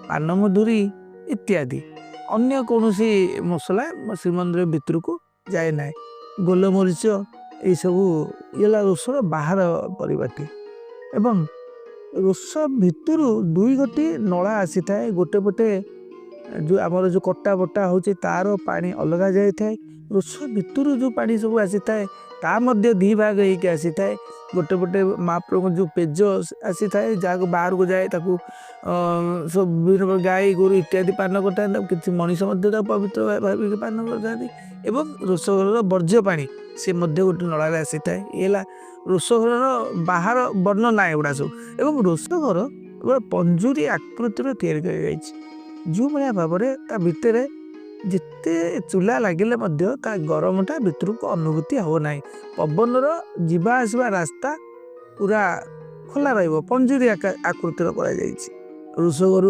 पानमधुरी इत्यादि अन्य कौन सी मसला श्रीमंदिर भितर को जाए ना। गोलमरीच ये सब ये रोसर बाहर परिवाटी एवं रोस भितर दुई गोटी नला आसी थाए गोटे पटे जो आमर जो कट्टा बट्टा होचे तार पानी अलग जाए थाए रोस भितर जो पानी सब आसी थाए ता मध्य दी भाग होके आसी थाए गोटे पटे महाप्रभु जो पेज आसी थाए जहाँ बाहर को जाए ताकू सब विभिन्न गाई गोरु इत्यादि पान करता कि मनीष पवित्र भाविक पान करते एवं रोसघर वर्ज्य पानी से मध्य गोटे नल आसी थाए ये रोसघर बाहर वर्णना एगुड़ा सब एवं रोसघर गोटे पंजुरी आकृतिर या जो भाया भाव में भितर जिते चूल्हा लगिले गरमटा भितर को अनुभूति हो ना। पवन जीवा आसवा रास्ता पूरा खोला रही पंजुरी आकृतिर रोसघर